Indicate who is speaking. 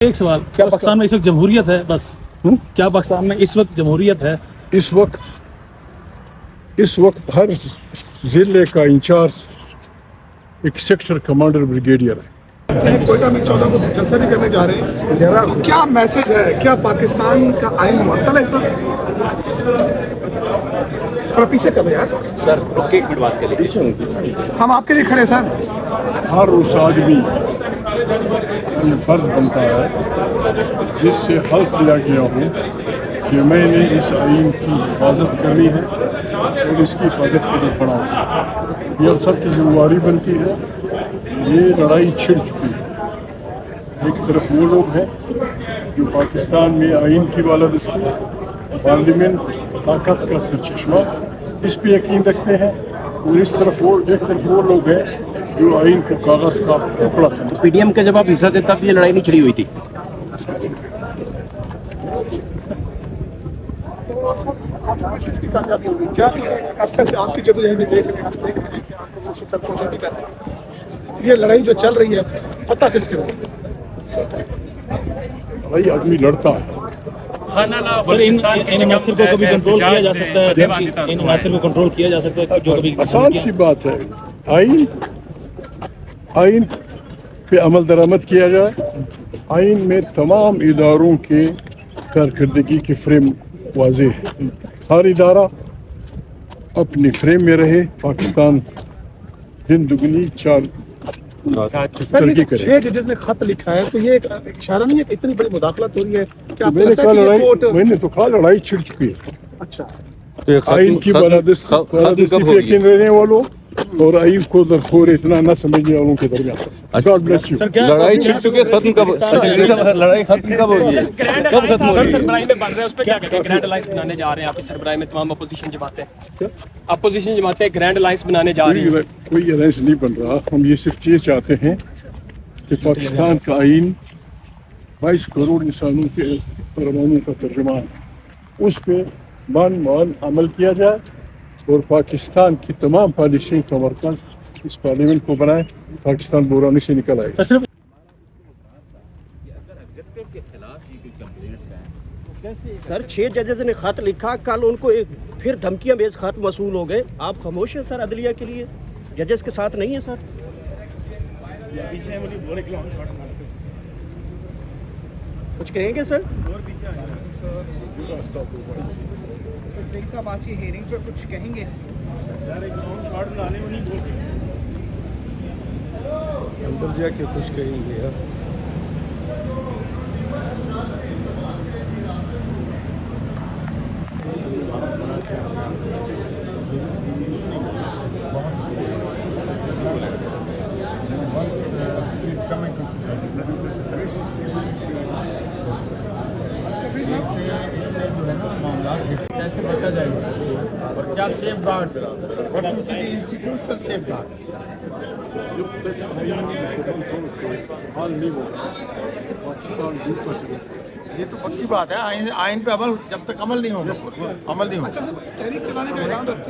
Speaker 1: ایک سوال، کیا پاکستان میں اس وقت جمہوریت ہے؟ بس کیا پاکستان میں اس وقت جمہوریت ہے؟
Speaker 2: اس وقت ہر ضلع کا انچارج ایک سیکٹر کمانڈر بریگیڈیئر ہے۔
Speaker 3: کوئٹہ میں 14 کو جلسہ بھی کرنے جا رہے ہیں، تو کیا میسج ہے؟ کیا پاکستان کا آئین معطل ہے اس وقت؟ تھوڑا پیچھے کریں یار
Speaker 4: سر، ایک منٹ بات کریں۔
Speaker 3: ہم آپ کے لیے کھڑے سر۔
Speaker 2: ہر اس آدمی یہ فرض بنتا ہے جس سے حلف لیا گیا ہو کہ میں نے اس آئین کی حفاظت کرنی ہے اور اس کی حفاظت کے لیے کھڑا ہوں۔ یہ ہم سب کی ذمہ داری بنتی ہے۔ یہ لڑائی چھڑ چکی ہے۔ ایک طرف وہ لوگ ہیں جو پاکستان میں آئین کی بالادستی، پارلیمنٹ، طاقت کا سرچشمہ، اس پہ یقین رکھتے ہیں، اور ایک طرف وہ لوگ ہیں جو آئین کو کاغذ کا ٹکڑا سمجھتے ہیں۔
Speaker 4: پی ڈی ایم کا جب آپ حصہ تھے تب یہ لڑائی نہیں چھڑی ہوئی تھی؟
Speaker 3: اس کی کامیابی ہوگی کیا عرصے سے آپ کی جدوجہد دیکھ رہے ہیں، دیکھ رہے ہیں کہ آپ کو کوشش بھی کر رہے ہیں۔ یہ لڑائی جو چل رہی ہے، فتح کس کے ہوگی؟
Speaker 2: بھائی آدمی لڑتا ہے۔
Speaker 1: سر ان عناصر کو کبھی کنٹرول کیا جا سکتا ہے؟ ان عناصر کو کنٹرول کیا جا سکتا ہے جو کبھی
Speaker 2: آسان سی بات ہے، آئین پہ عمل درآمد کیا جائے۔ آئین میں تمام اداروں کے کارکردگی کی فریم واضح ہے۔ ہر ادارہ اپنی فریم میں رہے، پاکستان دن دگنی چار ترقی کرے۔
Speaker 3: 6 ججز نے خط لکھا ہے، تو یہ ایک اشارہ نہیں ہے کہ اتنی بڑی مداخلت ہو رہی ہے کہ آپ کو
Speaker 2: میں نے
Speaker 3: لگتا
Speaker 2: کہا
Speaker 3: ہے کہ یہ کوٹ؟
Speaker 2: میں نے تو کہا لڑائی چھڑ چکی ہے۔
Speaker 3: اچھا،
Speaker 2: آئین کی بالادستی پہ یقین رہنے والوں اور آئین کو درخور اتنا نہ سمجھنے والوں کے درمیان۔ God bless you۔
Speaker 4: لڑائی چھڑ چکے، ختم کب؟ لڑائی ختم کب ہوگی؟ کب ختم ہوگی؟
Speaker 5: سربراہی میں بن رہے ہیں، اس پہ کیا کہتے ہیں؟ گرینڈ الائنس بنانے جا رہے ہیں آپ کی سربراہی میں تمام اپوزیشن جماعتیں گرینڈ الائنس بنانے جا رہی ہیں۔
Speaker 2: کوئی الائنس نہیں بن رہا۔ ہم یہ صرف یہ چاہتے ہیں کہ پاکستان کا آئین 22 کروڑ انسانوں کے فرمانوں کا ترجمان ہے، اس پہ مان عمل کیا جائے اور پاکستان کی تمام پالیسیوں کا مرکز اس پارلیمنٹ کو بنائے، پاکستان بحرانی سے نکل آئے۔
Speaker 1: صرف
Speaker 5: سر 6 ججز نے خط لکھا، کل ان کو پھر دھمکیاں بیز خط موصول ہو گئے، آپ خاموش ہیں سر؟ عدلیہ کے لیے ججز کے ساتھ نہیں ہیں سر؟ کچھ کہیں گے سر؟
Speaker 3: صاحب آج کی ہیئرنگ پر کچھ کہیں گے؟
Speaker 2: اندر جا کے کچھ کہیں گے یار۔
Speaker 6: کیسے بچا جائے اس سے، اور کیا سیف گارڈز اور انسٹیٹیوشنل سیف گارڈز؟
Speaker 2: جب تک آئین حال نہیں ہوگا پاکستان ڈوبتا چلے جائے گا۔
Speaker 6: یہ تو پکی بات ہے، آئین پہ عمل جب تک عمل نہیں ہوگا، عمل نہیں ہوگا۔
Speaker 3: اچھا سر، تحریک چلانے کا اعلان رکھتے ہیں۔